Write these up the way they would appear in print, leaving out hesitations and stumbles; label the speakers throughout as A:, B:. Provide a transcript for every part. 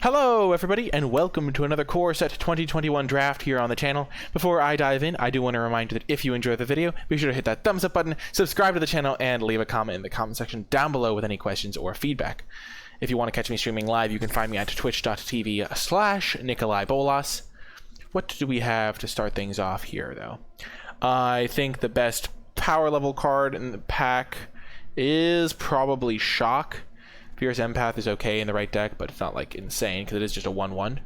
A: Hello everybody and welcome to another Core Set 2021 draft here on the channel. Before I dive in, I do want to remind you that if you enjoyed the video, be sure to hit that thumbs up button, subscribe to the channel, and leave a comment in the comment section down below with any questions or feedback. If you want to catch me streaming live, you can find me at twitch.tv/NicolaiBolas. What do we have to start things off here though? I think the best power level card in the pack is probably Shock. Fierce Empath is okay in the right deck, but it's not like insane because it is just a 1/1.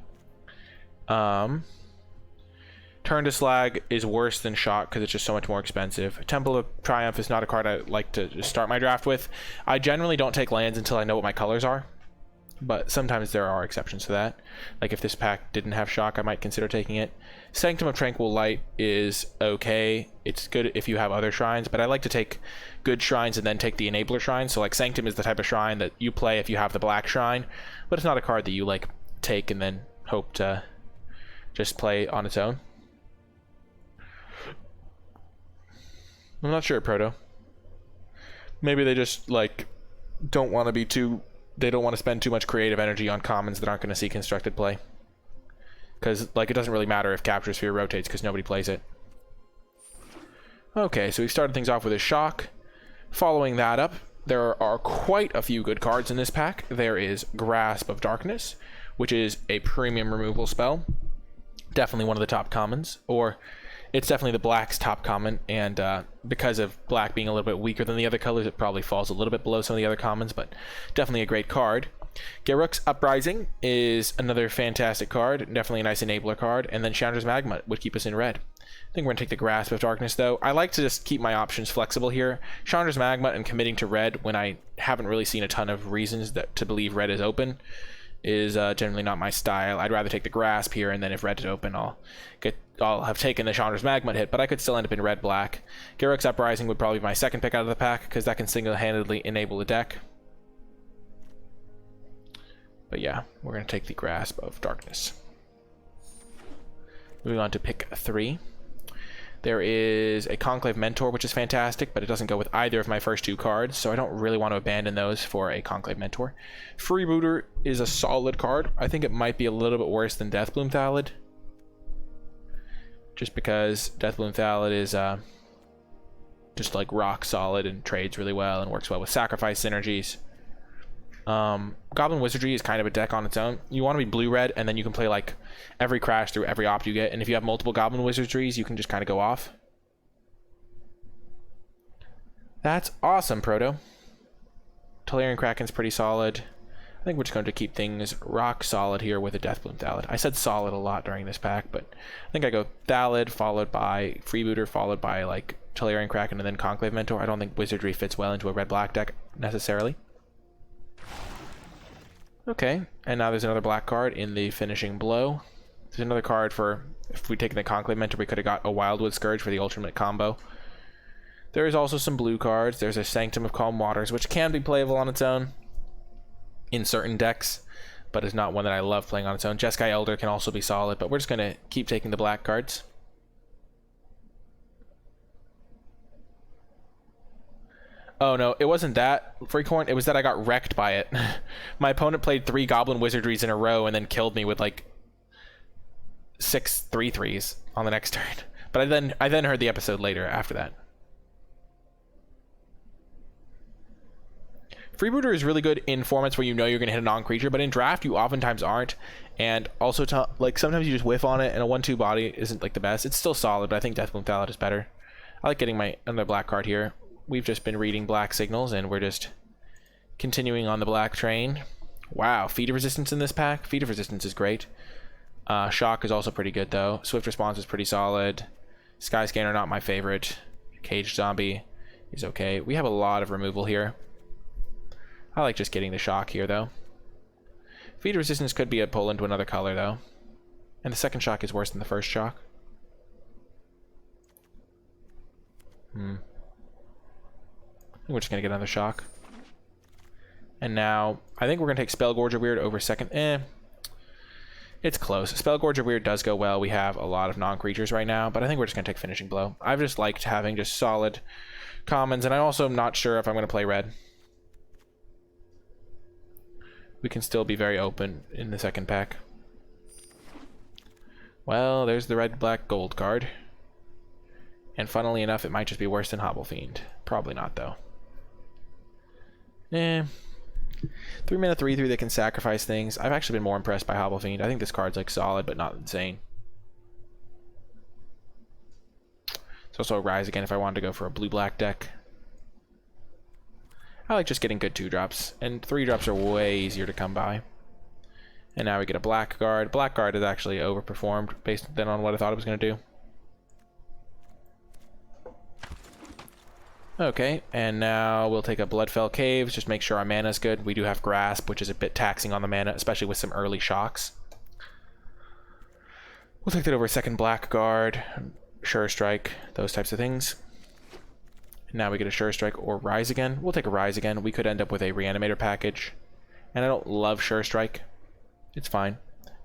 A: Turn to Slag is worse than Shock because it's just so much more expensive. Temple of Triumph is not a card I like to just start my draft with. I generally don't take lands until I know what my colors are, but sometimes there are exceptions to that. Like if this pack didn't have Shock, I might consider taking it. Sanctum of Tranquil Light is okay. It's good if you have other shrines, but I like to take good shrines and then take the enabler shrine. So like Sanctum is the type of shrine that you play if you have the black shrine, but it's not a card that you like take and then hope to just play on its own. I'm not sure, Proto. Maybe they just like don't want to be too, they don't want to spend too much creative energy on commons that aren't going to see constructed play. Because like it doesn't really matter if Capture Sphere rotates because nobody plays it. Okay, so we started things off with a Shock. Following that up, there are quite a few good cards in this pack. There is Grasp of Darkness, which is a premium removal spell. Definitely one of the top commons, or it's definitely the black's top common, and because of black being a little bit weaker than the other colors, it probably falls a little bit below some of the other commons, but definitely a great card. Garruk's Uprising is another fantastic card, definitely a nice enabler card, and then Chandra's Magma would keep us in red. I think we're going to take the Grasp of Darkness, though. I like to just keep my options flexible here. Chandra's Magma and committing to red when I haven't really seen a ton of reasons to believe red is open is generally not my style. I'd rather take the Grasp here, and then if red is open, I'll have taken the Chandra's Magma hit, but I could still end up in red-black. Garruk's Uprising would probably be my second pick out of the pack, because that can single-handedly enable the deck. But yeah, we're going to take the Grasp of Darkness. Moving on to pick 3. There is a Conclave Mentor, which is fantastic, but it doesn't go with either of my first two cards, so I don't really want to abandon those for a Conclave Mentor. Freebooter is a solid card. I think it might be a little bit worse than Deathbloom Thallid, just because Deathbloom Thallid is just like rock solid and trades really well and works well with sacrifice synergies. Goblin Wizardry is kind of a deck on its own. You want to be blue-red, and then you can play like every crash through every opt you get, and if you have multiple Goblin Wizardries, you can just kind of go off. That's awesome, Proto. Tolarian Kraken's pretty solid. I think we're just going to keep things rock solid here with a Deathbloom Thallid. I said solid a lot during this pack, but I think I go Thallid, followed by Freebooter, followed by like Tolarian Kraken, and then Conclave Mentor. I don't think Wizardry fits well into a red-black deck necessarily. Okay, and now there's another black card in the Finishing Blow. There's another card for, if we'd taken the Conclave Mentor, we could have got a Wildwood Scourge for the ultimate combo. There is also some blue cards. There's a Sanctum of Calm Waters, which can be playable on its own in certain decks, but is not one that I love playing on its own. Jeskai Elder can also be solid, but we're just going to keep taking the black cards. Oh no, it wasn't that, Freakhorn. It was that I got wrecked by it. My opponent played 3 Goblin Wizardries in a row and then killed me with like 6 3/3s on the next turn. But I then heard the episode later after that. Freebooter is really good in formats where you know you're going to hit a non-creature, but in draft you oftentimes aren't. And also, like sometimes you just whiff on it, and a 1/2 body isn't like the best. It's still solid, but I think Deathbloom Thallid is better. I like getting my another black card here. We've just been reading black signals, and we're just continuing on the black train. Wow, Feat of Resistance in this pack. Feat of Resistance is great. Shock is also pretty good, though. Swift Response is pretty solid. Skyscanner, not my favorite. Caged Zombie is okay. We have a lot of removal here. I like just getting the Shock here, though. Feat of Resistance could be a pull into another color, though. And the second Shock is worse than the first Shock. We're just going to get another Shock. And now, I think we're going to take Spellgorger Weird over second. It's close. Spellgorger Weird does go well. We have a lot of non-creatures right now, but I think we're just going to take Finishing Blow. I've just liked having just solid commons, and I also am not sure if I'm going to play red. we can still be very open in the second pack. Well, there's the red, black, gold card. And funnily enough, it might just be worse than Hobble Fiend. Probably not, though. 3-mana 3/3 that can sacrifice things. I've actually been more impressed by Hobble Fiend. I think this card's like solid, but not insane. It's also a Rise Again if I wanted to go for a blue-black deck. I like just getting good 2-drops, and 3-drops are way easier to come by. And now we get a black guard. Black guard is actually overperformed based on what I thought it was going to do. Okay, and now we'll take a Bloodfell Caves, just make sure our mana's good. We do have Grasp, which is a bit taxing on the mana, especially with some early shocks. We'll take that over a second Black Guard, Sure Strike, those types of things. And now we get a Sure Strike or Rise Again. We'll take a Rise Again. We could end up with a Reanimator package. And I don't love Sure Strike. It's fine.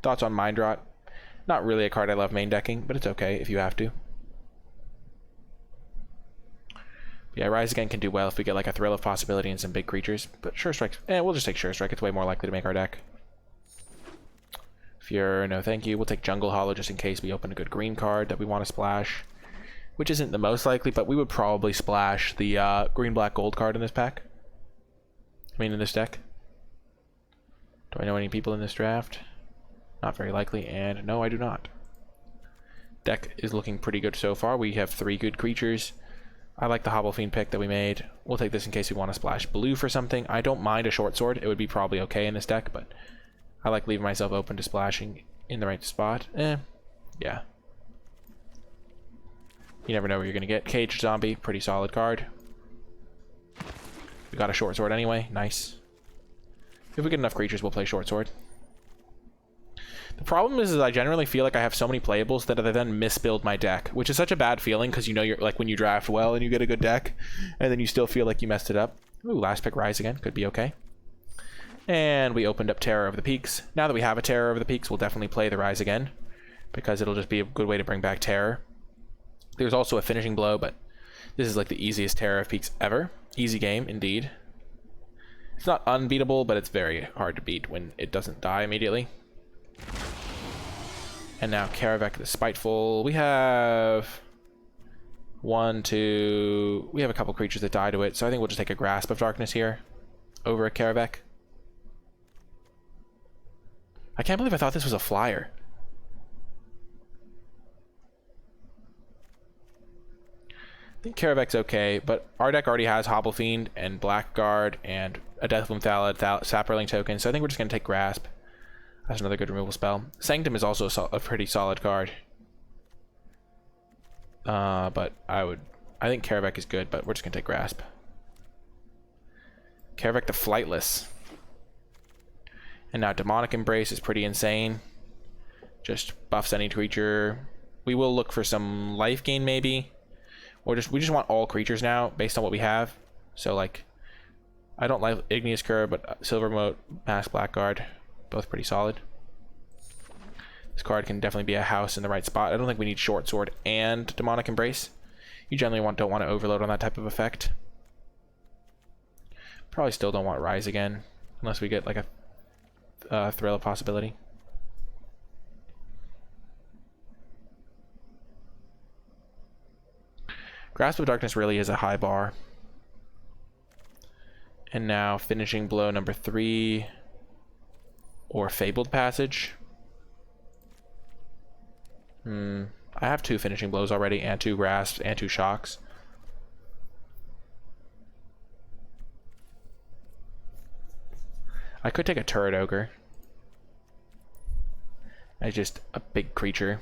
A: Thoughts on Mind Rot? Not really a card I love main decking, but it's okay if you have to. Yeah, Rise Again can do well if we get like a Thrill of Possibility and some big creatures. But Sure Strike, we'll just take Sure Strike. It's way more likely to make our deck. Fear, no thank you. We'll take Jungle Hollow just in case we open a good green card that we want to splash. Which isn't the most likely, but we would probably splash the green, black, gold card in this pack. I mean, in this deck. Do I know any people in this draft? Not very likely, and no, I do not. Deck is looking pretty good so far. We have 3 good creatures. I like the Hobble Fiend pick that we made. We'll take this in case we want to splash blue for something. I don't mind a short sword. It would be probably okay in this deck, but I like leaving myself open to splashing in the right spot. Yeah. You never know where you're going to get. Caged Zombie, pretty solid card. We got a short sword anyway. Nice. If we get enough creatures, we'll play short sword. The problem is I generally feel like I have so many playables that I then misbuild my deck, which is such a bad feeling because you know you're like when you draft well and you get a good deck, and then you still feel like you messed it up. Ooh, last pick Rise Again, could be okay. And we opened up Terror of the Peaks. Now that we have a Terror of the Peaks, we'll definitely play the Rise Again because it'll just be a good way to bring back Terror. There's also a Finishing Blow, but this is like the easiest Terror of Peaks ever. Easy game, indeed. It's not unbeatable, but it's very hard to beat when it doesn't die immediately. And now Karavek the Spiteful. We have we have a couple creatures that die to it, so I think we'll just take a Grasp of Darkness here over a Karavek. I can't believe I thought this was a flyer. I think Karavek's okay, but our deck already has Hobble Fiend and Blackguard and a Deathloom Thallid, Sapperling token, so I think we're just going to take Grasp. That's another good removal spell. Sanctum is also a pretty solid card. But I think Karavek is good, but we're just going to take Grasp. Karavek the Flightless. And now Demonic Embrace is pretty insane. Just buffs any creature. We will look for some life gain maybe. Or we just want all creatures now based on what we have. So like, I don't like Igneous Curve, but Silver Moat, Mask Blackguard, both pretty solid. This card can definitely be a house in the right spot. I don't think we need Short Sword and Demonic Embrace. You generally don't want to overload on that type of effect. Probably still don't want Rise Again, unless we get like a Thrill of Possibility. Grasp of Darkness really is a high bar. And now Finishing Blow number 3 or Fabled Passage. I have 2 Finishing Blows already and 2 Grasps and 2 Shocks. I could take a Turret Ogre as just a big creature.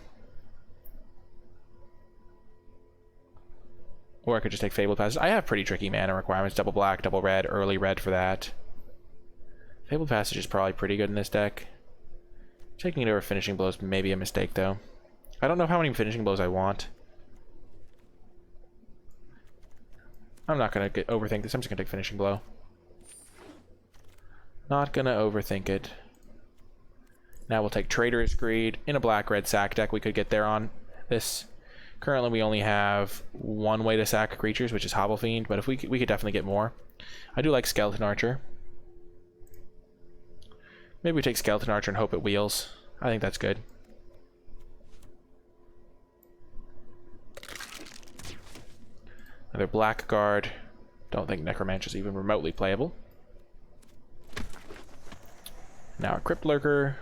A: Or I could just take Fabled Passage. I have pretty tricky mana requirements. Double black, double red, early red for that. Fabled Passage is probably pretty good in this deck. Taking it over Finishing Blows may be a mistake, though. I don't know how many Finishing Blows I want. I'm not going to overthink this. I'm just going to take Finishing Blow. Not going to overthink it. Now we'll take Traitorous Greed. In a black-red sack deck, we could get there on this. Currently, we only have one way to sack creatures, which is Hobble Fiend, but if we could definitely get more. I do like Skeleton Archer. Maybe we take Skeleton Archer and hope it wheels. I think that's good. Another Blackguard. Don't think Necromancer's even remotely playable. Now a Crypt Lurker.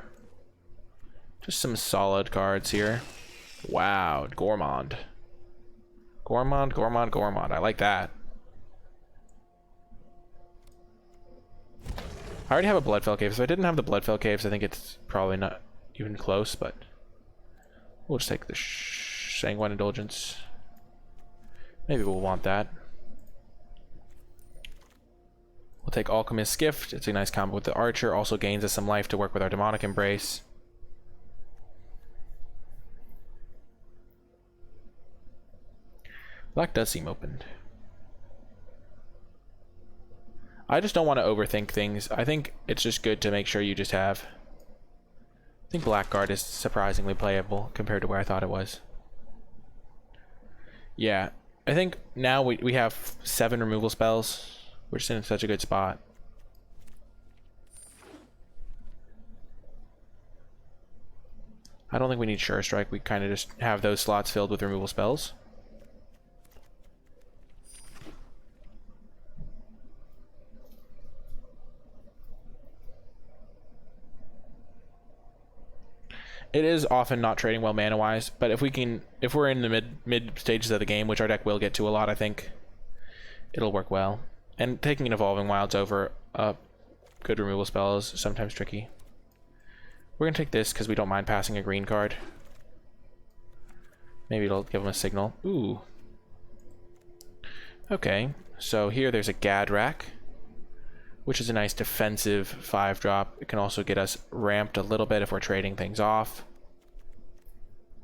A: Just some solid cards here. Wow, Gourmand. Gourmand, Gourmand, Gourmand. I like that. I already have a Bloodfell Cave. If I didn't have the Bloodfell Caves, I think it's probably not even close, but we'll just take the Sanguine Indulgence. Maybe we'll want that. We'll take Alchemist's Gift. It's a nice combo with the Archer. Also gains us some life to work with our Demonic Embrace. Black does seem opened. I just don't want to overthink things. I think it's just good to make sure you just have... I think Blackguard is surprisingly playable compared to where I thought it was. Yeah, I think now we have 7 removal spells. We're just in such a good spot. I don't think we need Sure Strike. We kind of just have those slots filled with removal spells. It is often not trading well mana-wise, but if we're in the mid stages of the game, which our deck will get to a lot, I think it'll work well. And taking an Evolving Wilds over good removal spell is sometimes tricky. We're gonna take this because we don't mind passing a green card. Maybe it'll give them a signal. Ooh. Okay, so here there's a Gadrak, which is a nice defensive 5-drop. It can also get us ramped a little bit if we're trading things off.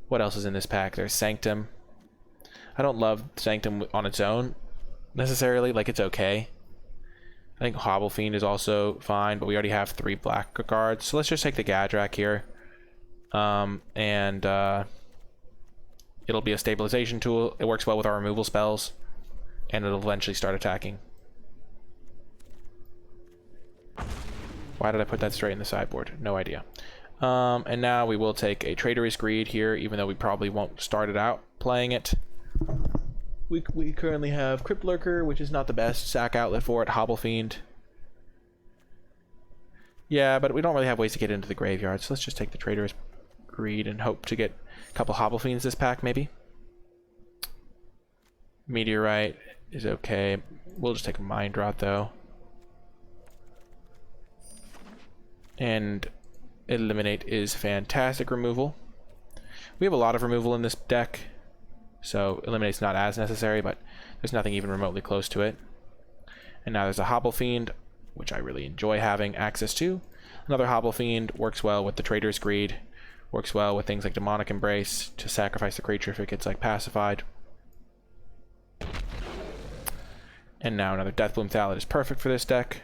A: What else is in this pack? There's Sanctum. I don't love Sanctum on its own, necessarily. Like, it's okay. I think Hobble Fiend is also fine, but we already have 3 black cards. So let's just take the Gadrak here. It'll be a stabilization tool. It works well with our removal spells, and it'll eventually start attacking. Why did I put that straight in the sideboard? No idea. And now we will take a Traitorous Greed here, even though we probably won't start it out playing it. We currently have Crypt Lurker, which is not the best sack outlet for it. Hobble Fiend. Yeah, but we don't really have ways to get into the graveyard, so let's just take the Traitorous Greed and hope to get a couple Hobble Fiends this pack, maybe. Meteorite is okay. We'll just take a Mind Rot, though. And Eliminate is fantastic removal. We have a lot of removal in this deck, so Eliminate's not as necessary, but there's nothing even remotely close to it. And now there's a Hobble Fiend, which I really enjoy having access to. Another Hobble Fiend works well with the Traitor's Greed, works well with things like Demonic Embrace to sacrifice the creature if it gets like pacified. And now another Deathbloom Thallid is perfect for this deck.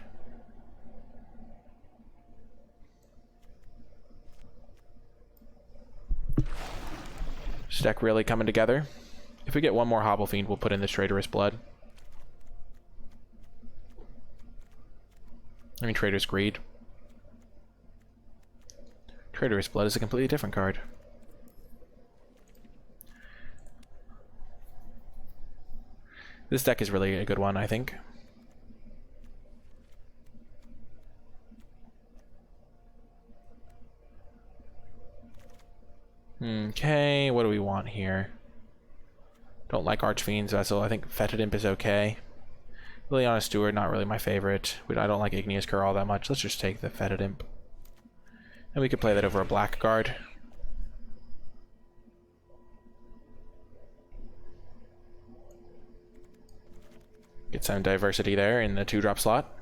A: This deck really coming together. If we get one more Hobble Fiend, we'll put in this Traitorous Blood. I mean, Traitor's Greed. Traitorous Blood is a completely different card. This deck is really a good one, I think. Okay, what do we want here? Don't like Archfiend's Vessel. I think Fetid Imp is okay. Liliana Steward, not really my favorite. I don't like Igneous Cur all that much. Let's just take the Fetid Imp. And we could play that over a Blackguard. Get some diversity there in the 2-drop slot.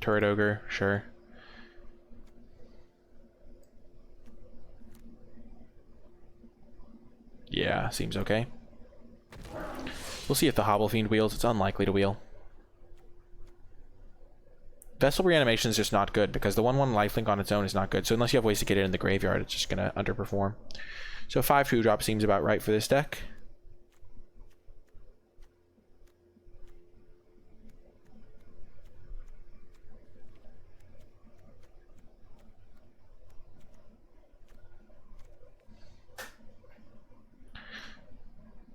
A: Turret Ogre, sure. Yeah, seems okay. We'll see if the Hobble Fiend wheels. It's unlikely to wheel. Vessel Reanimation is just not good because the 1/1 lifelink on its own is not good. So unless you have ways to get it in the graveyard, it's just going to underperform. So 5 2-drop seems about right for this deck.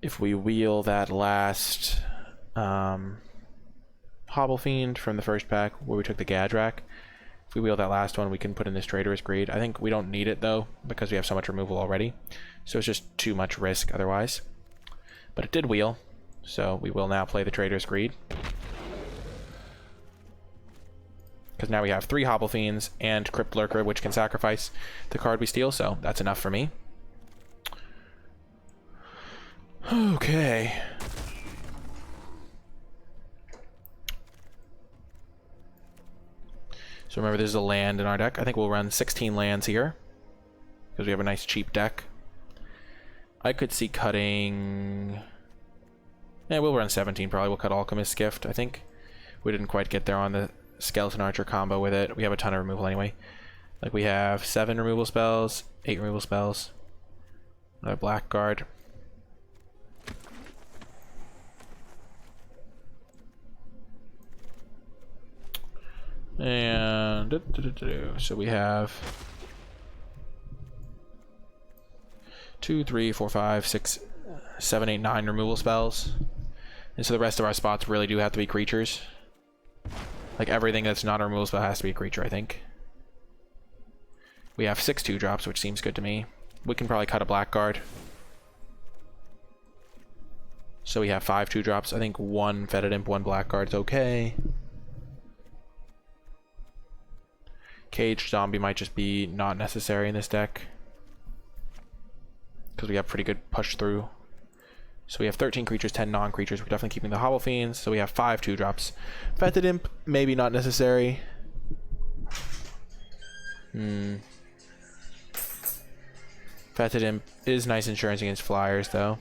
A: If we wheel that last Hobble Fiend from the first pack where we took the Gadrak, if we wheel that last one, we can put in this Traitorous Greed. I think we don't need it though, because we have so much removal already. So it's just too much risk otherwise. But it did wheel, so we will now play the Traitorous Greed. Because now we have 3 Hobble Fiends and Crypt Lurker, which can sacrifice the card we steal, so that's enough for me. Okay. So remember, this is a land in our deck. I think we'll run 16 lands here, because we have a nice cheap deck. I could see cutting... Yeah, we'll run 17 probably. We'll cut Alchemist's Gift, I think. We didn't quite get there on the Skeleton Archer combo with it. We have a ton of removal anyway. Like, we have 7 removal spells, 8 removal spells, another Blackguard. And so we have 2, 3, 4, 5, 6, 7, 8, 9 removal spells. And so the rest of our spots really do have to be creatures. Like everything that's not a removal spell has to be a creature, I think. We have 6 2-drops, which seems good to me. We can probably cut a Blackguard. So we have 5 2-drops. I think 1 Fetid Imp, 1 Blackguard is okay. Caged Zombie might just be not necessary in this deck, because we have pretty good push through. So we have 13 creatures, 10 non-creatures. We're definitely keeping the Hobble Fiends. So we have 5 2-drops. Fetid Imp, maybe not necessary. Fetid Imp is nice insurance against flyers, though.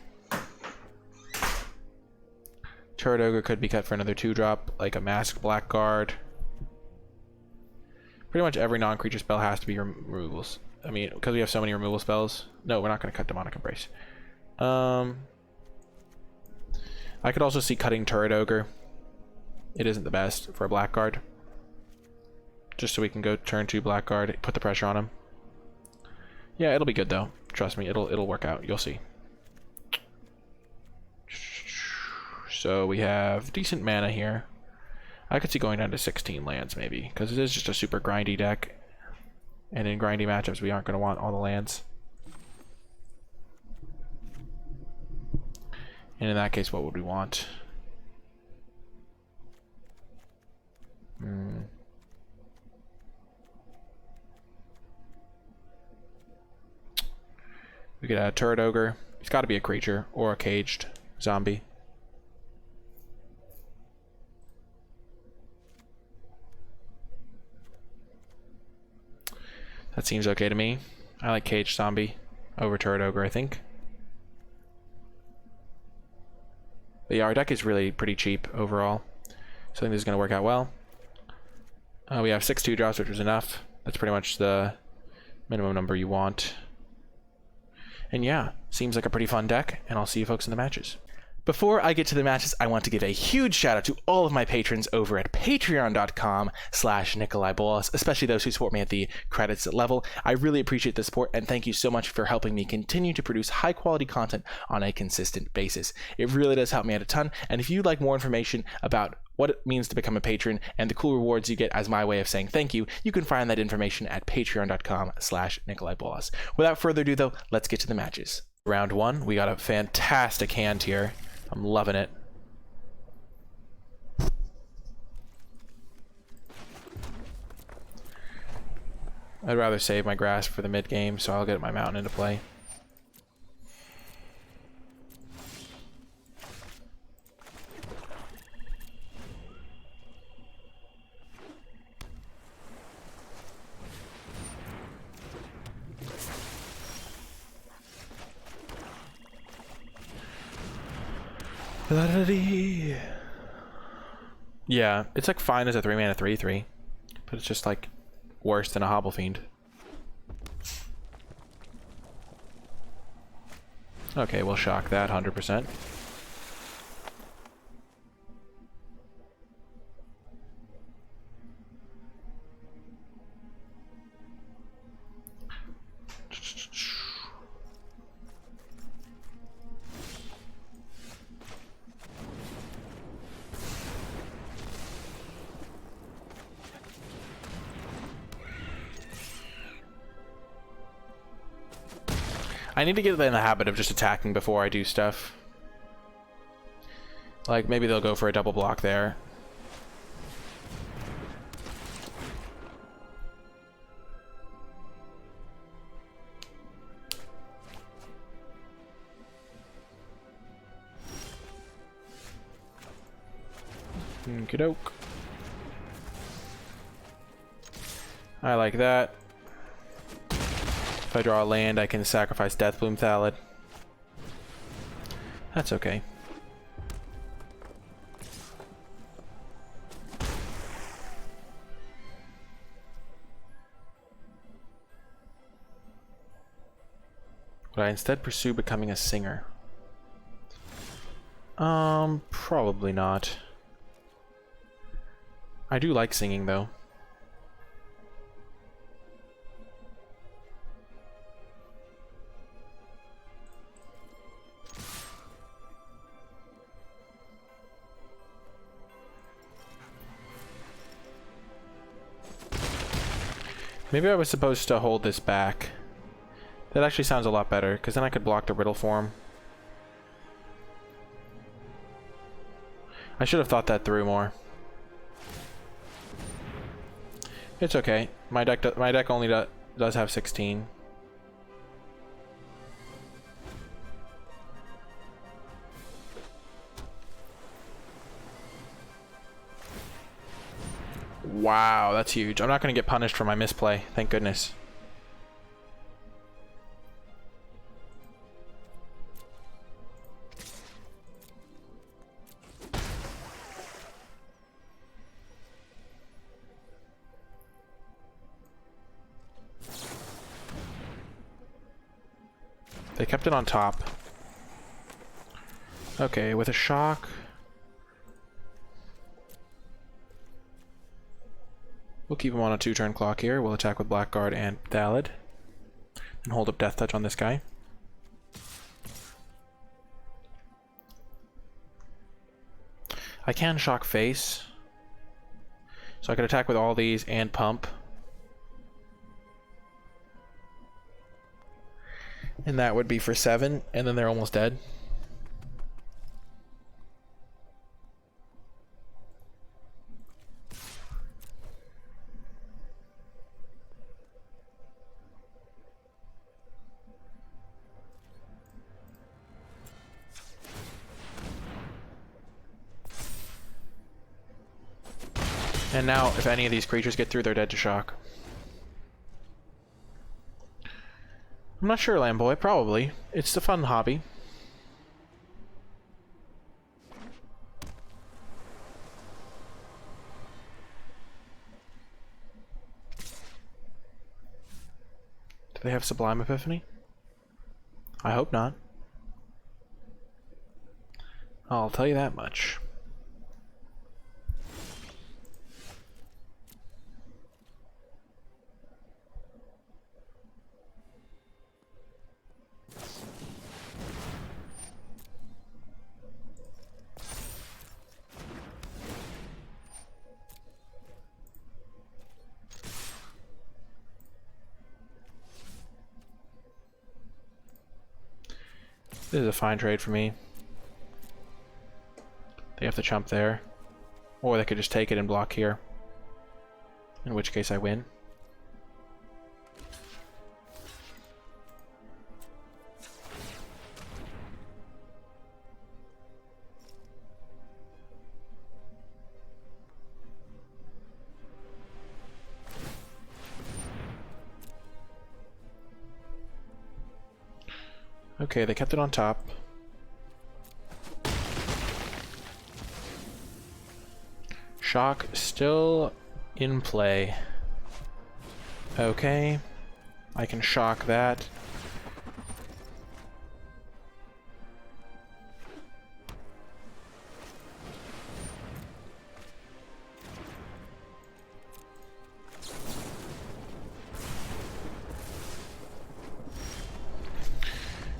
A: Turret Ogre could be cut for another 2-drop, like a Masked Blackguard. Pretty much every non-creature spell has to be removals. I mean, because we have so many removal spells. No, we're not going to cut Demonic Embrace. I could also see cutting Turret Ogre. It isn't the best for a Blackguard. Just so we can go turn 2 Blackguard, put the pressure on him. Yeah, it'll be good though. Trust me, it'll work out. You'll see. So we have decent mana here. I could see going down to 16 lands maybe, because it is just a super grindy deck. And in grindy matchups, we aren't going to want all the lands. And in that case, what would we want? We could add Turret Ogre. It's got to be a creature or a caged zombie. That seems okay to me. I like Caged Zombie over Turret Ogre, I think. But yeah, our deck is really pretty cheap overall, so I think this is going to work out well. We have 6 2-drops, which was enough. That's pretty much the minimum number you want. And yeah, seems like a pretty fun deck, and I'll see you folks in the matches. Before I get to the matches, I want to give a huge shout out to all of my patrons over at patreon.com/NicolaiBolas, especially those who support me at the credits level. I really appreciate the support, and thank you so much for helping me continue to produce high quality content on a consistent basis. It really does help me out a ton, and if you'd like more information about what it means to become a patron and the cool rewards you get as my way of saying thank you, you can find that information at patreon.com/NicolaiBolas. Without further ado though, let's get to the matches. Round 1, we got a fantastic hand here. I'm loving it. I'd rather save my Grasp for the mid game, so I'll get my Mountain into play. Yeah, it's like fine as a 3-mana 3/3, but it's just like worse than a Hobble Fiend. Okay, we'll shock that 100%. I need to get in the habit of just attacking before I do stuff. Like, maybe they'll go for a double block there. Okey-doke. I like that. If I draw a land, I can sacrifice Deathbloom Thallid. That's okay. Would I instead pursue becoming a singer? Probably not. I do like singing, though. Maybe I was supposed to hold this back. That actually sounds a lot better, because then I could block the Riddle form. I should have thought that through more. It's okay. My deck only does have 16. Wow, that's huge. I'm not going to get punished for my misplay. Thank goodness. They kept it on top. Okay, with a shock. We'll keep him on a 2-turn clock here. We'll attack with Blackguard and Thallid. And hold up Death Touch on this guy. I can shock face. So I could attack with all these and pump. And that would be for 7, and then they're almost dead. And now, if any of these creatures get through, they're dead to shock. I'm not sure, Lamboy. Probably. It's a fun hobby. Do they have Sublime Epiphany? I hope not. I'll tell you that much. This is a fine trade for me. They have to chump there. Or they could just take it and block here. In which case I win. Okay, they kept it on top. Shock still in play. Okay, I can shock that.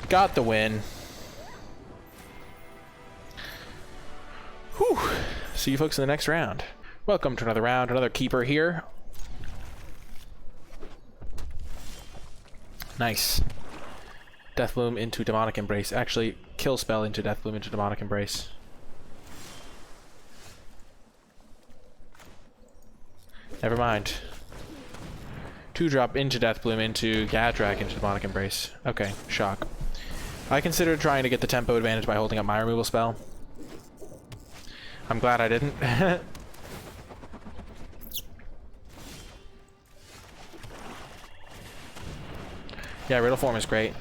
A: Got the win. Whew. See you folks in the next round. Welcome to another round, another keeper here. Nice. Deathbloom into Demonic Embrace. Actually, kill spell into Deathbloom into Demonic Embrace. Never mind. 2-drop into Deathbloom into Gadrak into Demonic Embrace. Okay, shock. I considered trying to get the tempo advantage by holding up my removal spell. I'm glad I didn't. Yeah, Riddle Form is great.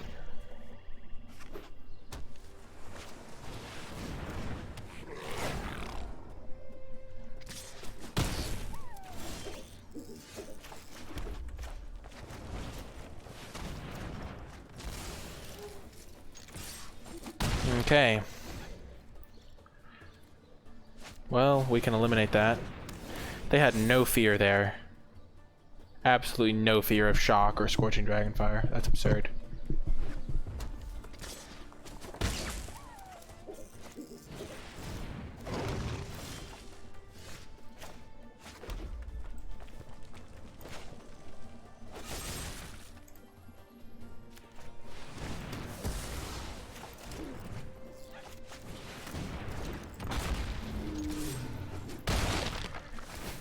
A: Okay. Well, we can eliminate that. They had no fear there. Absolutely no fear of Shock or Scorching Dragonfire. That's absurd.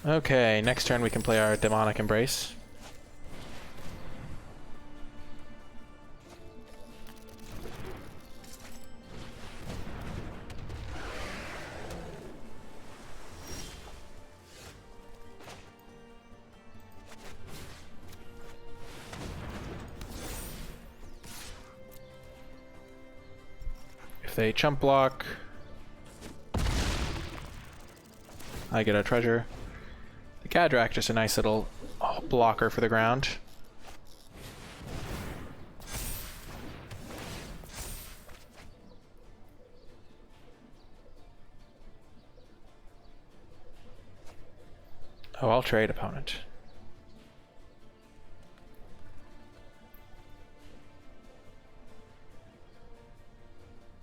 A: Okay, next turn we can play our Demonic Embrace. If they chump block, I get a treasure. The Gadrak, just a nice little blocker for the ground. Oh, I'll trade opponent.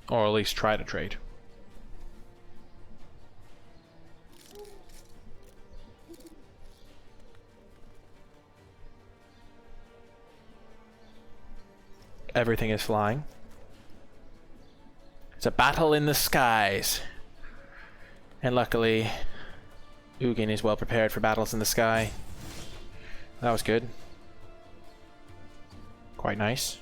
A: Or at least try to trade. Everything is flying. It's a battle in the skies. And luckily, Ugin is well prepared for battles in the sky. That was good. Quite nice.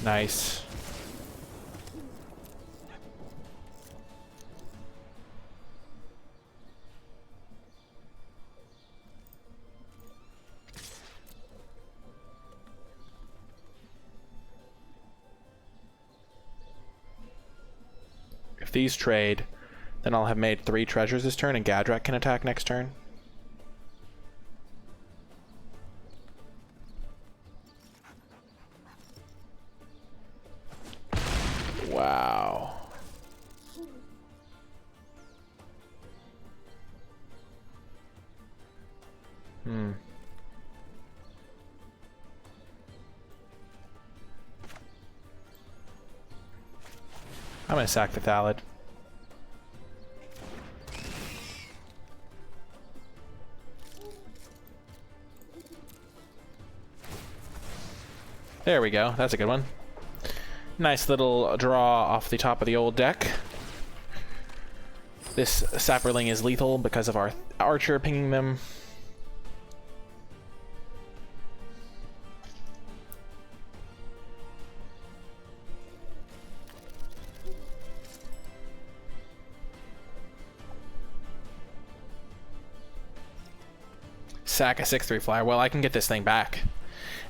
A: Nice. If these trade, then I'll have made 3 treasures this turn and Gadrak can attack next turn. Wow. I'm gonna sack the Thallid. There we go. That's a good one. Nice little draw off the top of the old deck. This Sapperling is lethal because of our Archer pinging them. Sack a 6/3 flyer. Well, I can get this thing back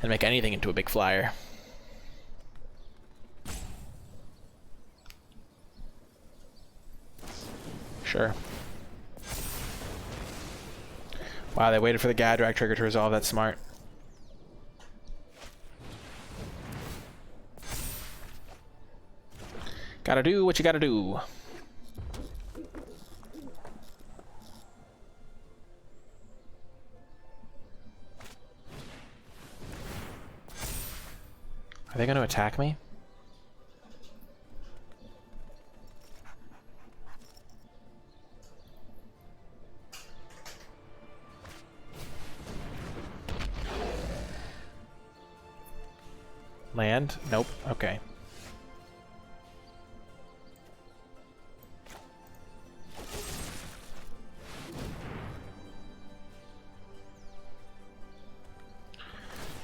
A: and make anything into a big flyer. Sure. Wow, they waited for the Gadrak trigger to resolve. That's smart. Gotta do what you gotta do. Are they going to attack me? Land? Nope. Okay.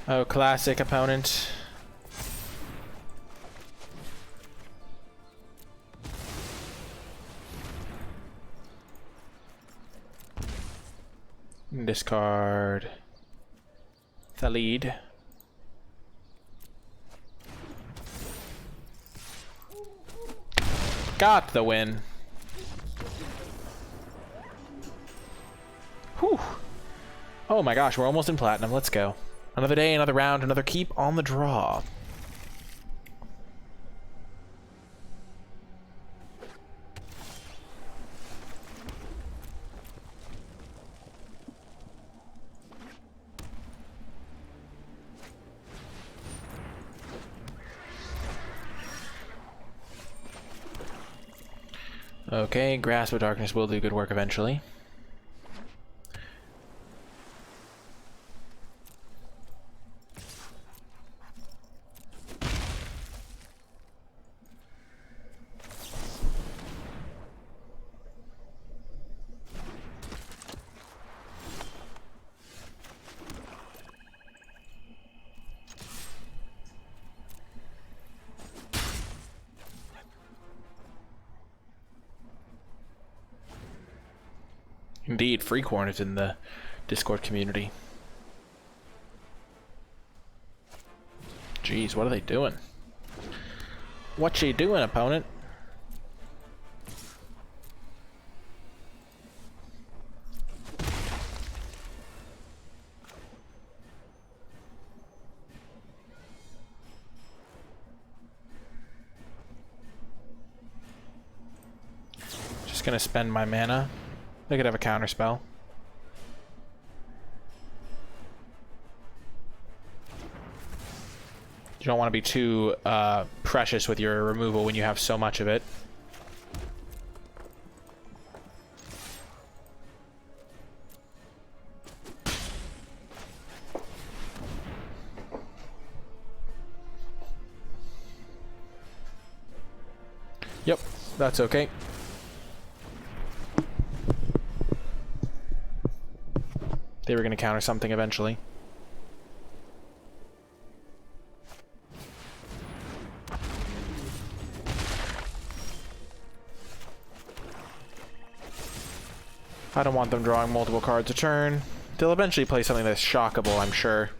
A: Oh, classic opponent. Discard the lead. Got the win. Whew. Oh my gosh, we're almost in platinum. Let's go. Another day, another round, another keep on the draw. Okay, Grasp of Darkness will do good work eventually. Indeed, free corners in the Discord community. Jeez, what are they doing? What you doing, opponent? Just gonna spend my mana. They could have a counter spell. You don't want to be too precious with your removal when you have so much of it. Yep, that's okay. They were going to counter something eventually. I don't want them drawing multiple cards a turn. They'll eventually play something that's shockable, I'm sure.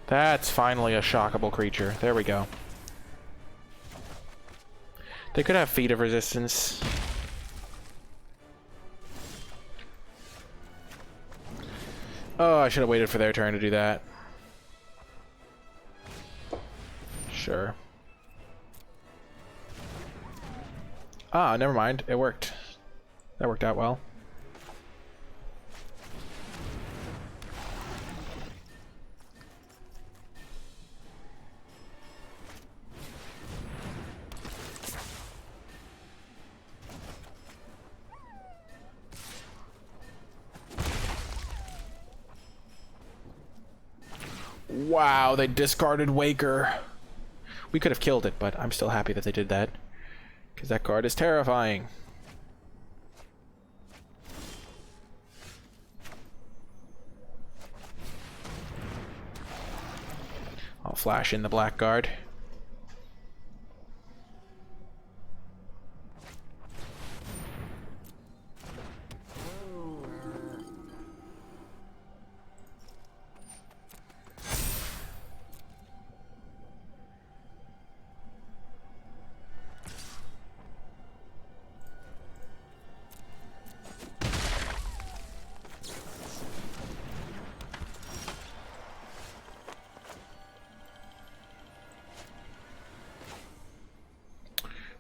A: That's finally a shockable creature. There we go. They could have Feet of Resistance. Oh, I should have waited for their turn to do that. Sure. Ah, never mind. It worked. That worked out well. Wow, they discarded Waker. We could have killed it, but I'm still happy that they did that. Because that card is terrifying. I'll flash in the blackguard.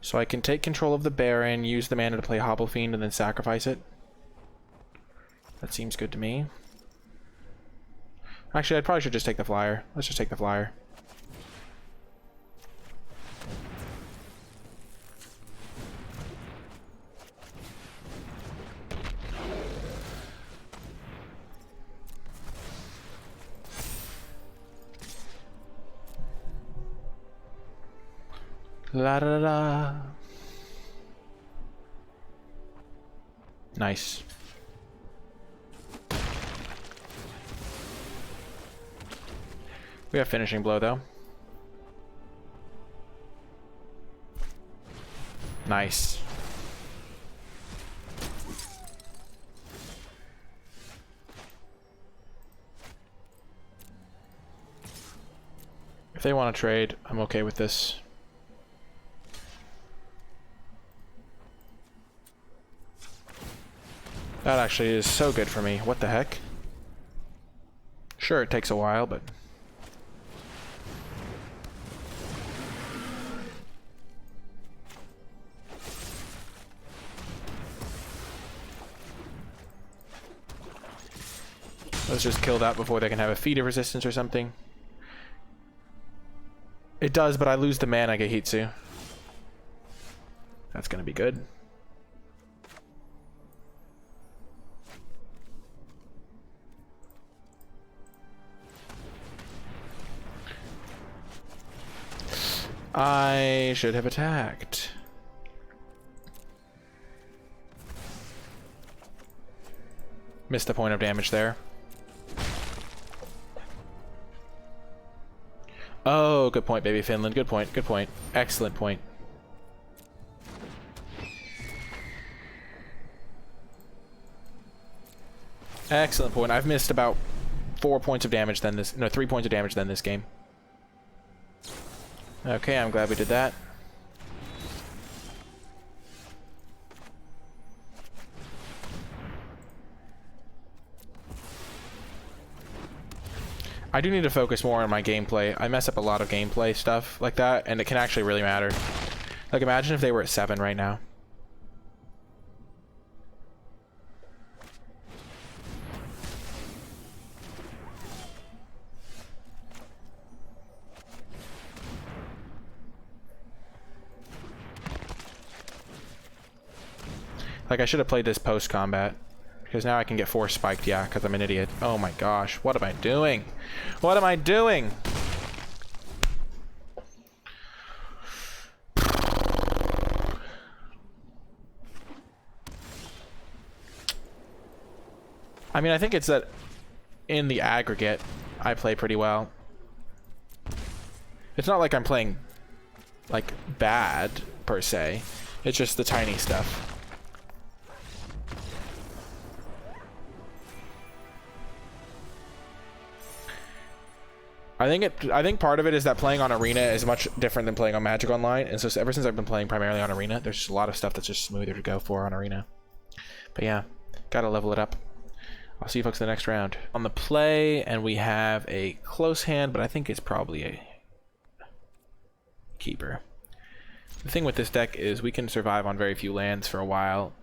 A: So I can take control of the Baron, use the mana to play Hobble Fiend, and then sacrifice it. That seems good to me. Actually, I probably should just take the flyer. Let's just take the flyer. La da da. Nice. We have finishing blow though. Nice. If they want to trade, I'm okay with this. That actually is so good for me. What the heck? Sure, it takes a while, but... let's just kill that before they can have a feat of resistance or something. It does, but I lose the mana Gehitsu. That's gonna be good. I should have attacked. Missed the point of damage there. Oh, good point, baby Finland. Good point, good point. Excellent point. Excellent point. I've missed about 4 points of damage then this... no, 3 points of damage then this game. Okay, I'm glad we did that. I do need to focus more on my gameplay. I mess up a lot of gameplay stuff like that, and it can actually really matter. Like, imagine if they were at 7 right now. Like, I should have played this post-combat. Because now I can get force spiked, yeah, because I'm an idiot. Oh my gosh, what am I doing? What am I doing? I mean, I think it's that in the aggregate, I play pretty well. It's not like I'm playing, like, bad, per se. It's just the tiny stuff. I think part of it is that playing on Arena is much different than playing on Magic Online, and so ever since I've been playing primarily on Arena, there's just a lot of stuff that's just smoother to go for on Arena. But yeah, gotta level it up. I'll see you folks in the next round. On the play, and we have a close hand, but I think it's probably a keeper. The thing with this deck is we can survive on very few lands for a while.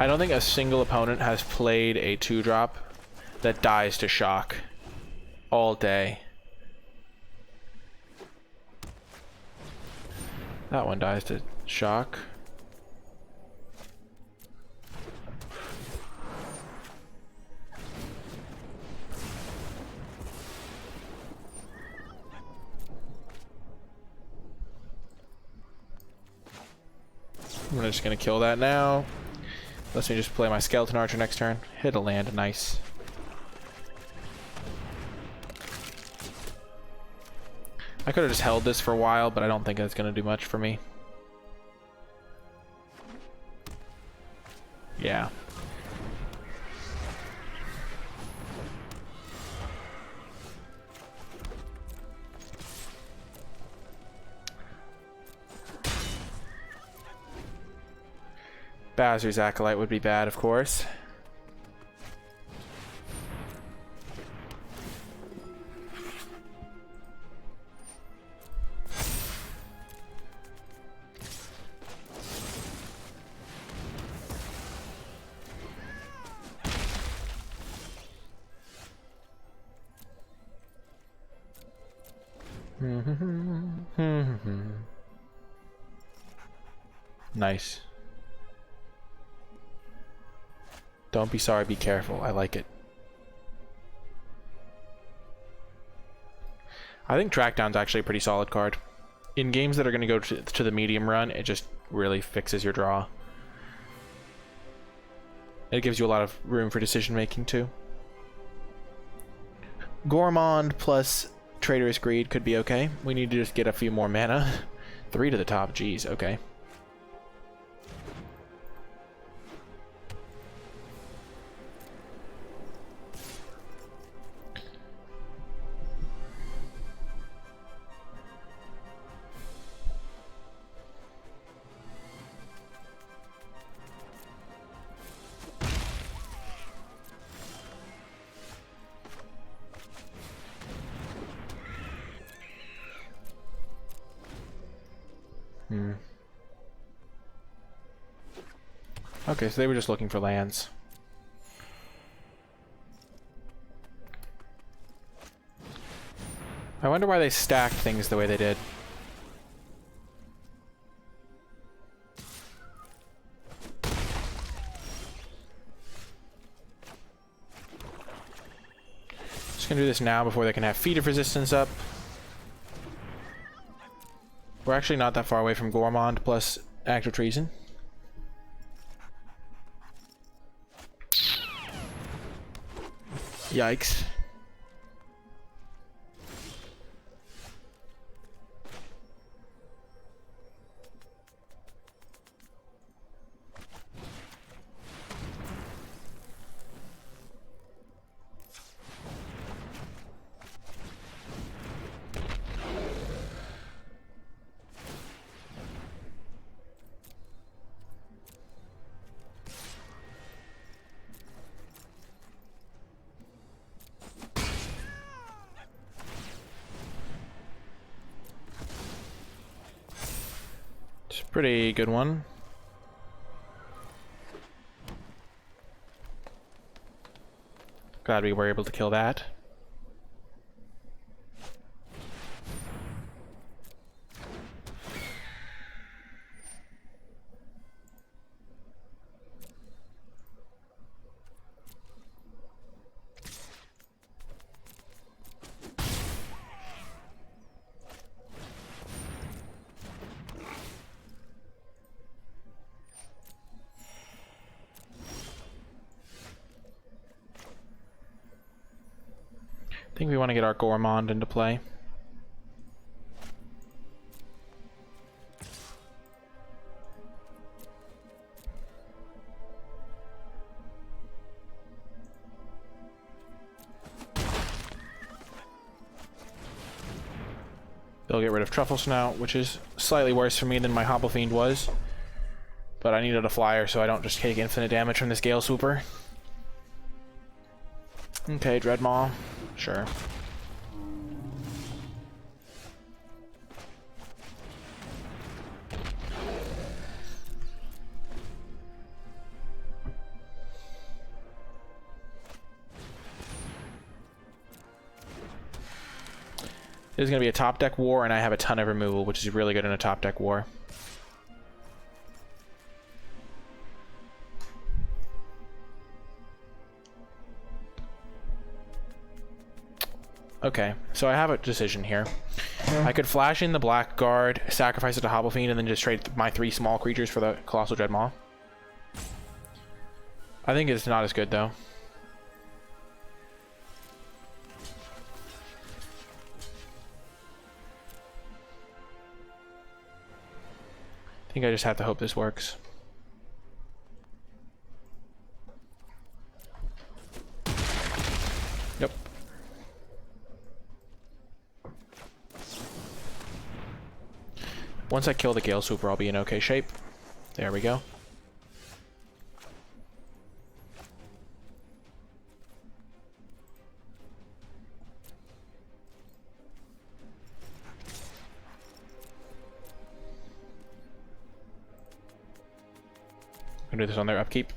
A: I don't think a single opponent has played a 2-drop that dies to shock all day. That one dies to shock. I'm just gonna kill that now. Let me just play my Skeleton Archer next turn. Hit a land, nice. I could have just held this for a while, but I don't think that's gonna do much for me. Yeah. Bazar's Acolyte would be bad, of course. Nice. Don't be sorry, be careful. I like it. I think Trackdown's actually a pretty solid card. In games that are going to go to the medium run, it just really fixes your draw. It gives you a lot of room for decision making too. Gourmand plus Traitorous Greed could be okay. We need to just get a few more mana. 3 to the top, geez, okay. Okay, so they were just looking for lands. I wonder why they stacked things the way they did. Just gonna do this now before they can have Feat of Resistance up. We're actually not that far away from Gourmand plus Act of Treason. Yikes. Pretty good one. Glad we were able to kill that. I think we want to get our Gourmand into play. They'll get rid of Truffle Snout, which is slightly worse for me than my Hobble Fiend was. But I needed a flyer so I don't just take infinite damage from this Gale Swooper. Okay, Dreadmaw. Sure. This is going to be a top deck war, and I have a ton of removal, which is really good in a top deck war. Okay, so I have a decision here. I could flash in the Blackguard, sacrifice it to Hobble Fiend, and then just trade my 3 small creatures for the Colossal Dreadmaw. I think it's not as good, though. I think I just have to hope this works. Yep. Once I kill the Gale Swooper, I'll be in okay shape. There we go. I'm gonna do this on their upkeep.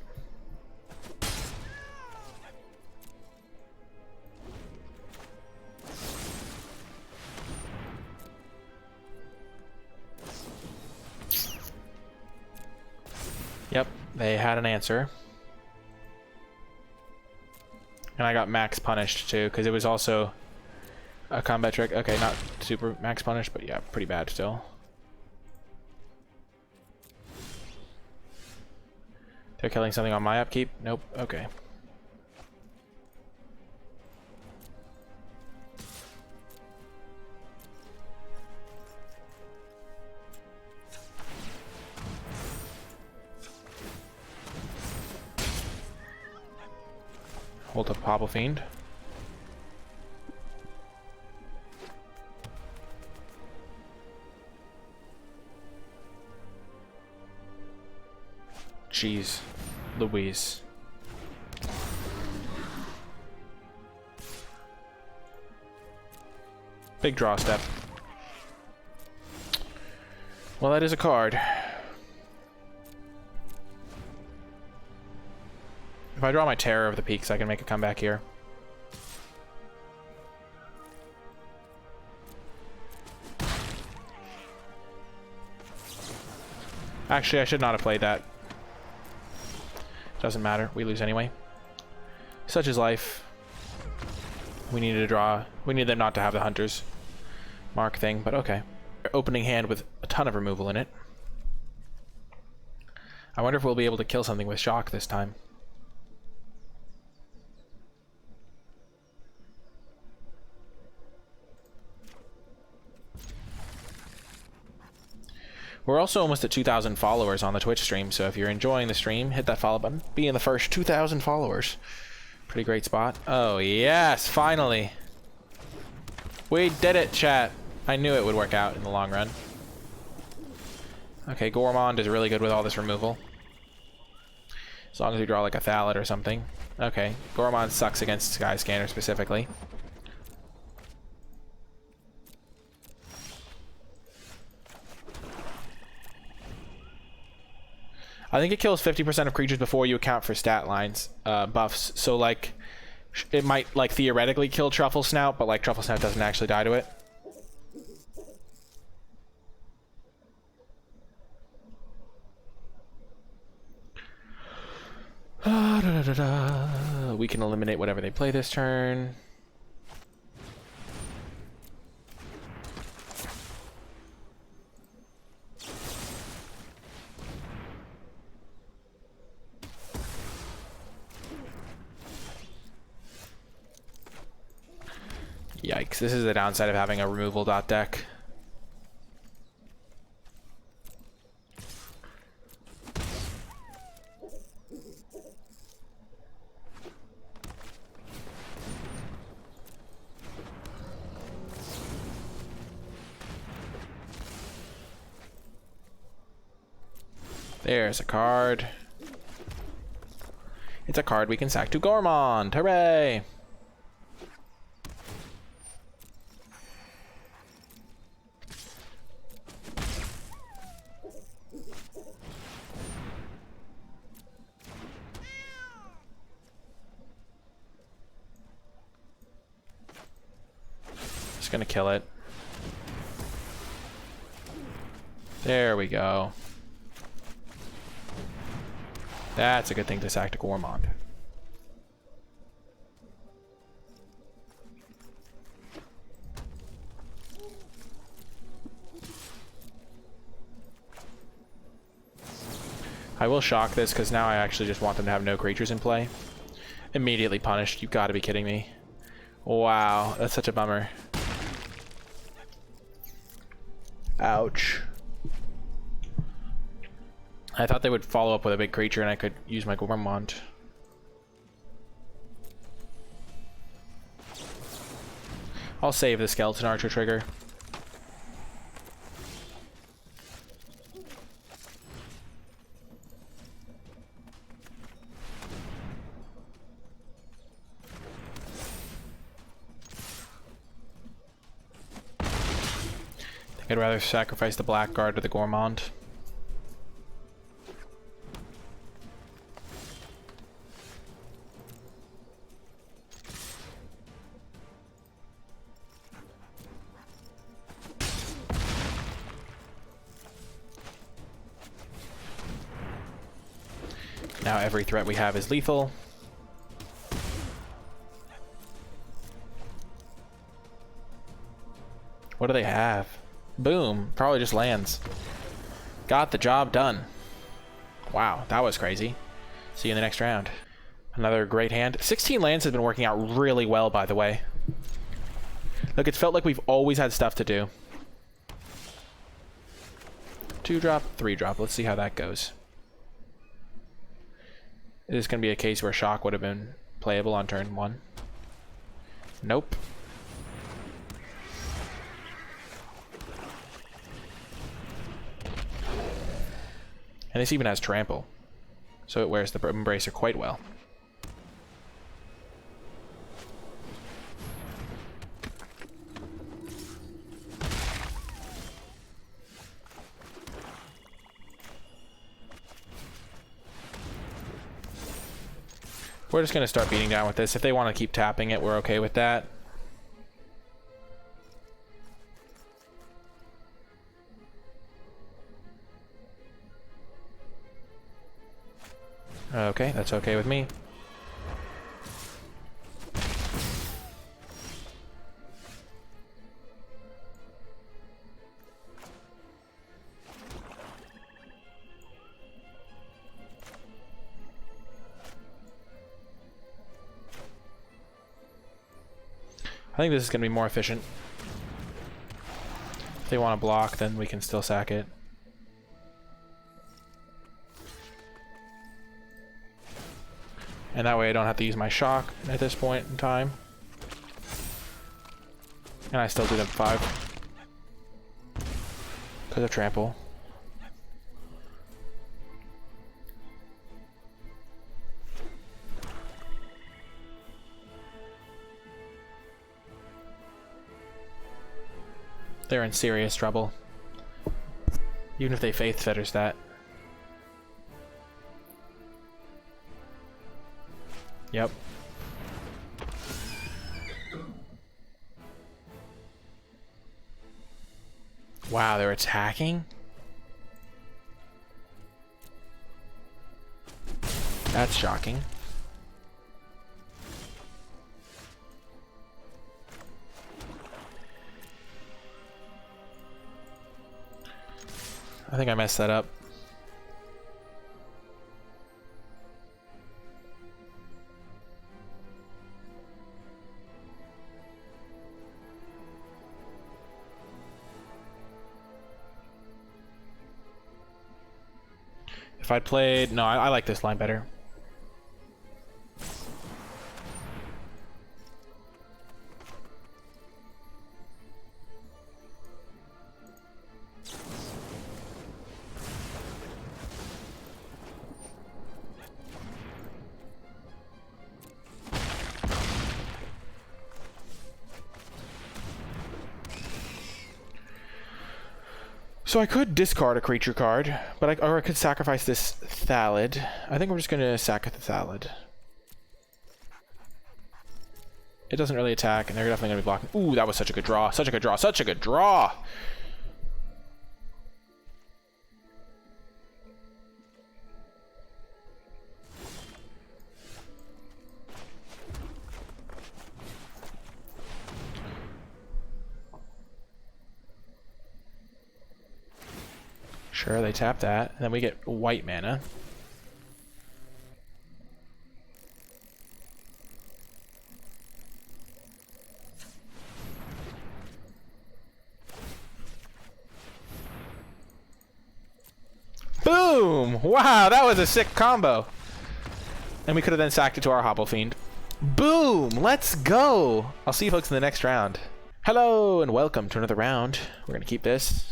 A: Yep, they had an answer. And I got max punished too, because it was also a combat trick. Okay, not super max punished, but yeah, pretty bad still. They're killing something on my upkeep? Nope, okay. Hold up Popple Fiend. Jeez Louise. Big draw step. Well, that is a card. If I draw my Terror of the Peaks, I can make a comeback here. Actually, I should not have played that. Doesn't matter. We lose anyway. Such is life. We needed to draw. We needed them not to have the Hunter's Mark thing, but okay. Opening hand with a ton of removal in it. I wonder if we'll be able to kill something with Shock this time. We're also almost at 2,000 followers on the Twitch stream, so if you're enjoying the stream, hit that follow button. Be in the first 2,000 followers. Pretty great spot. Oh, yes, finally. We did it, chat. I knew it would work out in the long run. Okay, Gormond is really good with all this removal. As long as we draw like a Thallid or something. Okay, Gormond sucks against Skyscanner specifically. I think it kills 50% of creatures before you account for stat lines, buffs. So, like, it might, like, theoretically kill Truffle Snout, but, like, Truffle Snout doesn't actually die to it. We can eliminate whatever they play this turn. Yikes, this is the downside of having a removal dot deck. There's a card. It's a card we can sack to Gormond. Hooray! Just gonna kill it. There we go. That's a good thing to sack to Gormond. I will shock this because now I actually just want them to have no creatures in play. Immediately punished. You've got to be kidding me. Wow, that's such a bummer. Ouch. I thought they would follow up with a big creature and I could use my Gormond. I'll save the Skeleton Archer trigger. I think I'd rather sacrifice the Blackguard to the Gormond. Now every threat we have is lethal. What do they have? Boom. Probably just lands. Got the job done. Wow, that was crazy. See you in the next round. Another great hand. 16 lands has been working out really well, by the way. Look, it's felt like we've always had stuff to do. 2-drop, 3-drop. Let's see how that goes. Is this going to be a case where Shock would have been playable on turn 1? Nope. And this even has Trample, so it wears the Embracer quite well. We're just going to start beating down with this. If they want to keep tapping it, we're okay with that. Okay, that's okay with me. I think this is going to be more efficient. If they want to block, then we can still sack it. And that way I don't have to use my Shock at this point in time. And I still do them 5. Because of Trample. They're in serious trouble. Even if they Faith Fetters that. Yep. Wow, they're attacking? That's shocking. I think I messed that up. If I'd played... No, I like this line better. So I could discard a creature card, but or I could sacrifice this Thallid. I think we're just gonna sack the Thallid. It doesn't really attack, and they're definitely gonna be blocking. Ooh, that was such a good draw! Such a good draw! Such a good draw! Sure, they tap that, and then we get white mana. Boom! Wow, that was a sick combo. And we could have then sacked it to our Hobble Fiend. Boom! Let's go! I'll see you folks in the next round. Hello, and welcome to another round. We're gonna keep this.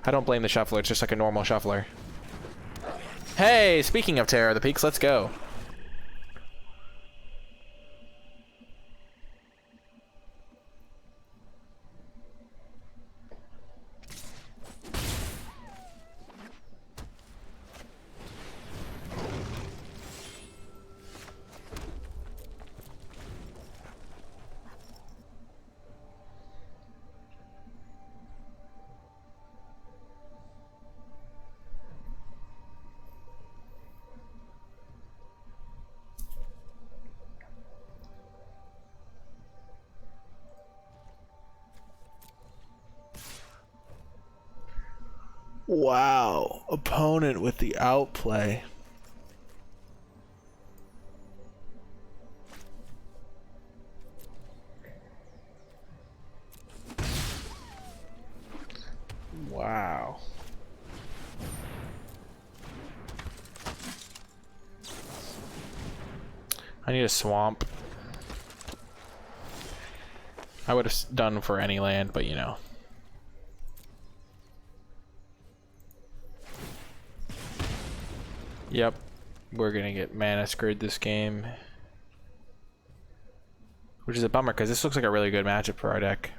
A: I don't blame the shuffler, it's just like a normal shuffler. Hey, speaking of Terror of the Peaks, let's go. Wow. Opponent with the outplay. Wow. I need a swamp. I would have done for any land, but you know. Yep. We're gonna get mana screwed this game. Which is a bummer, because this looks like a really good matchup for our deck.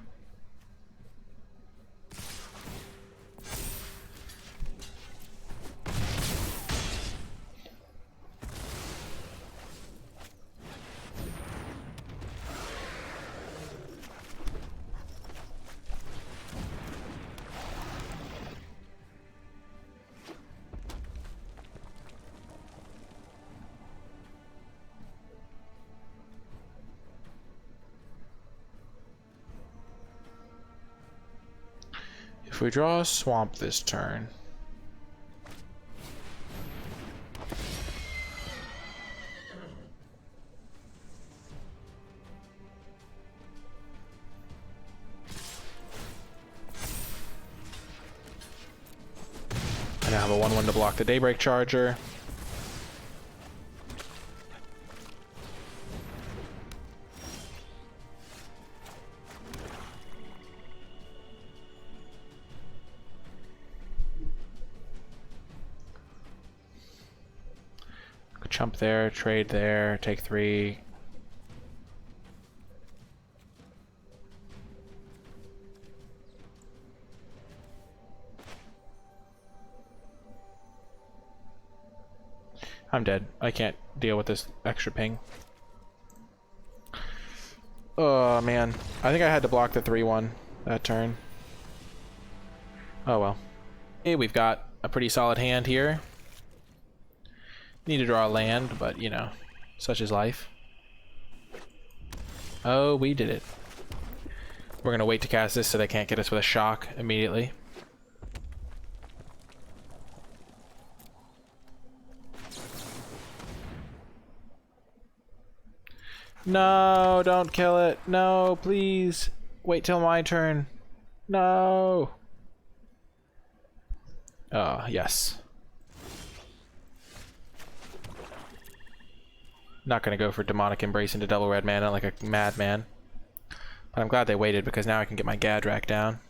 A: If we draw a swamp this turn, I now have a 1/1 to block the Daybreak Charger. Chump there, trade there, take 3. I'm dead. I can't deal with this extra ping. Oh man. I think I had to block the 3/1 that turn. Oh well. Hey, we've got a pretty solid hand here. Need to draw a land, but you know, such is life. Oh, we did it. We're gonna wait to cast this so they can't get us with a shock immediately. No, don't kill it. No, please. Wait till my turn. No. Oh, yes. Not gonna go for Demonic Embrace into double red mana like a madman. But I'm glad they waited because now I can get my Gadrak down.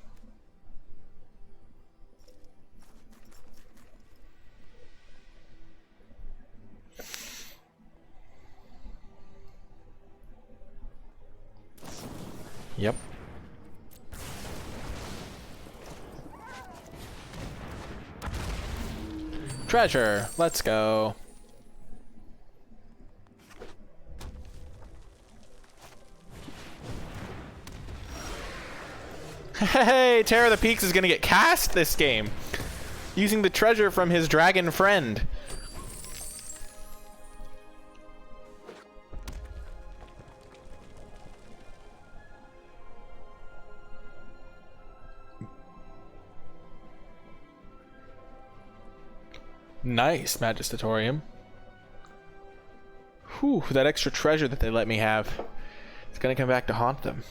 A: Yep. Treasure, let's go. Hey, Terror of the Peaks is gonna get cast this game using the treasure from his dragon friend. Nice, Magistatorium. Whew, that extra treasure that they let me have. It's gonna come back to haunt them.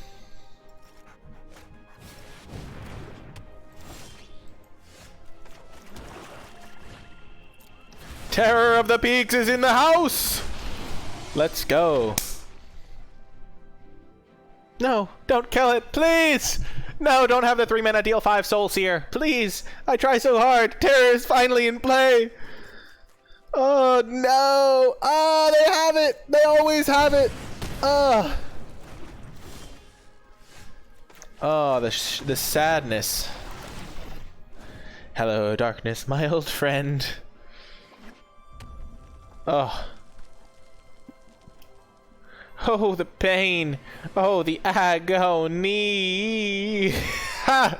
A: Terror of the Peaks is in the house! Let's go. No, don't kill it, please! No, don't have the 3-mana deal 5 souls here. Please! I try so hard. Terror is finally in play. Oh, no! Oh, they have it! They always have it! Oh, oh the sadness. Hello, darkness, my old friend. Oh. Oh, the pain. Oh, the agony. Ha!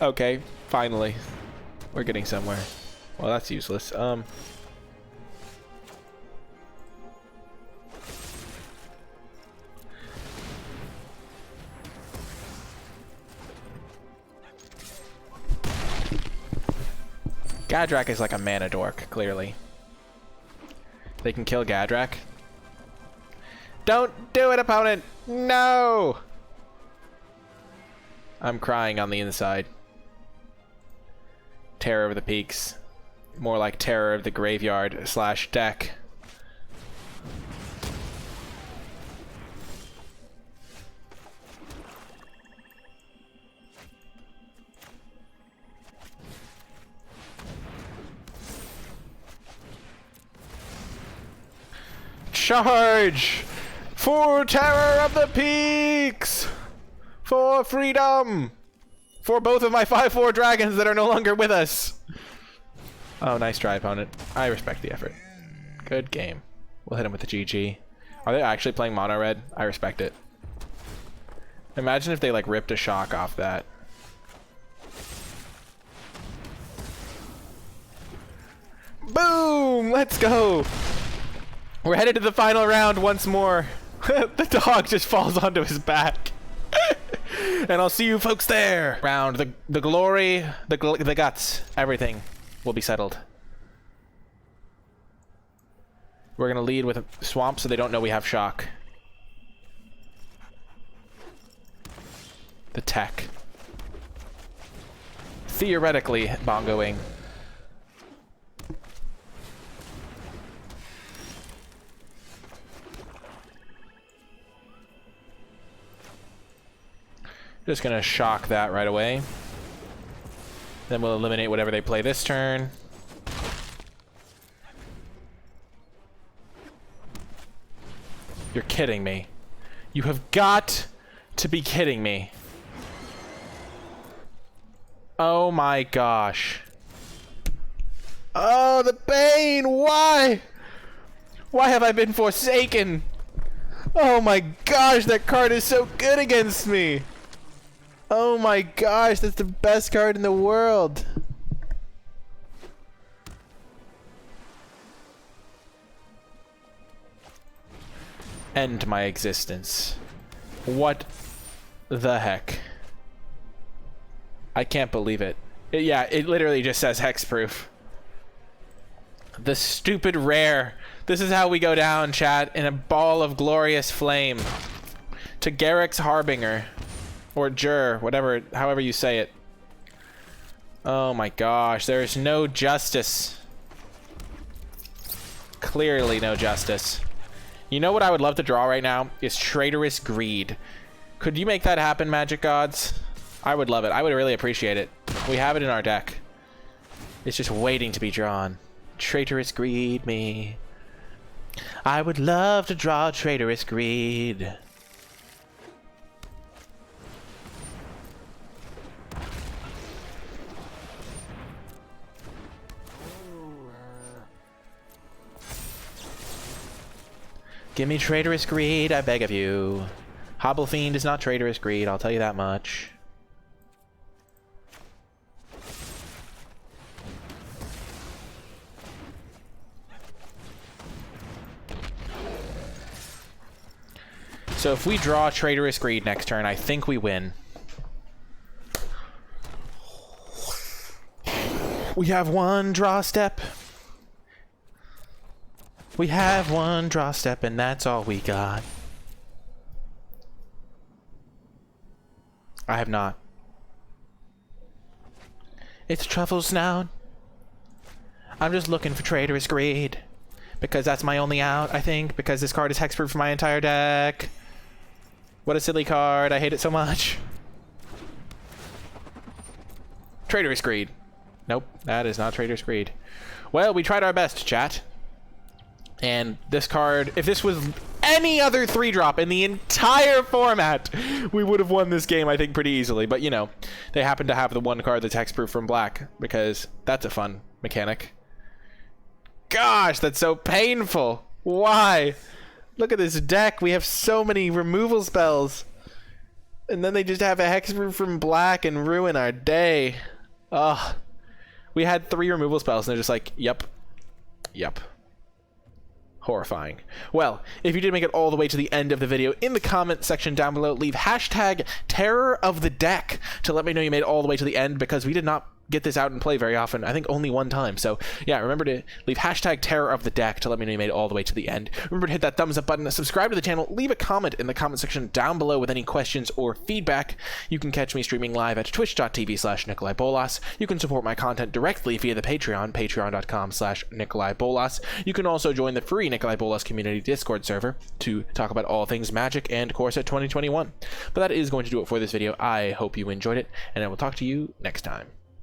A: Okay, finally. We're getting somewhere. Well, that's useless. Gadrak is like a mana dork, clearly. They can kill Gadrak. Don't do it, opponent! No! I'm crying on the inside. Terror of the Peaks. More like Terror of the Graveyard / deck. Charge! For Terror of the Peaks! For freedom! For both of my 5/4 dragons that are no longer with us! Oh, nice try, opponent. I respect the effort. Good game. We'll hit him with the GG. Are they actually playing mono red? I respect it. Imagine if they like ripped a shock off that. Boom! Let's go! We're headed to the final round once more. The dog just falls onto his back. And I'll see you folks there. Round the glory, the guts, everything will be settled. We're gonna lead with a swamp so they don't know we have shock. The tech. Theoretically bongoing. Just gonna shock that right away. Then we'll eliminate whatever they play this turn. You're kidding me. You have got to be kidding me. Oh my gosh. Oh, the pain! Why? Why have I been forsaken? Oh my gosh, that card is so good against me! Oh my gosh, that's the best card in the world. End my existence. What the heck? I can't believe it. Yeah, it literally just says hexproof. The stupid rare. This is how we go down, chat, in a ball of glorious flame. To Garrick's Harbinger. Or Jur, whatever, however you say it. Oh my gosh, there's no justice. Clearly no justice. You know what I would love to draw right now? Is Traitorous Greed. Could you make that happen, Magic Gods? I would love it. I would really appreciate it. We have it in our deck. It's just waiting to be drawn. Traitorous Greed me. I would love to draw Traitorous Greed. Give me Traitorous Greed, I beg of you. Hobble Fiend is not Traitorous Greed, I'll tell you that much. So if we draw Traitorous Greed next turn, I think we win. We have one draw step. We have one draw step, and that's all we got. I have not. It's Truffle's Snout. I'm just looking for Traitorous Greed. Because that's my only out, I think. Because this card is hexproof for my entire deck. What a silly card. I hate it so much. Traitorous Greed. Nope, that is not Traitorous Greed. Well, we tried our best, chat. And this card, if this was any other 3-drop in the entire format, we would have won this game, I think, pretty easily. But, you know, they happen to have the one card that's hexproof from black, because that's a fun mechanic. Gosh, that's so painful. Why? Look at this deck. We have so many removal spells. And then they just have a hexproof from black and ruin our day. Ugh. We had 3 removal spells, and they're just like, yep. Yep. Horrifying. Well, if you did make it all the way to the end of the video, in the comment section down below, leave hashtag terror of the deck to let me know you made it all the way to the end, because we did not get this out and play very often. I think only one time. So yeah, remember to leave hashtag terror of the deck to let me know you made it all the way to the end. Remember to hit that thumbs up button, subscribe to the channel, leave a comment in the comment section down below with any questions or feedback. You can catch me streaming live at twitch.tv/NicolaiBolas. You can support my content directly via the Patreon, patreon.com/NicolaiBolas. You can also join the free Nicolai Bolas community Discord server to talk about all things Magic and Corset 2021. But that is going to do it for this video. I hope you enjoyed it, and I will talk to you next time.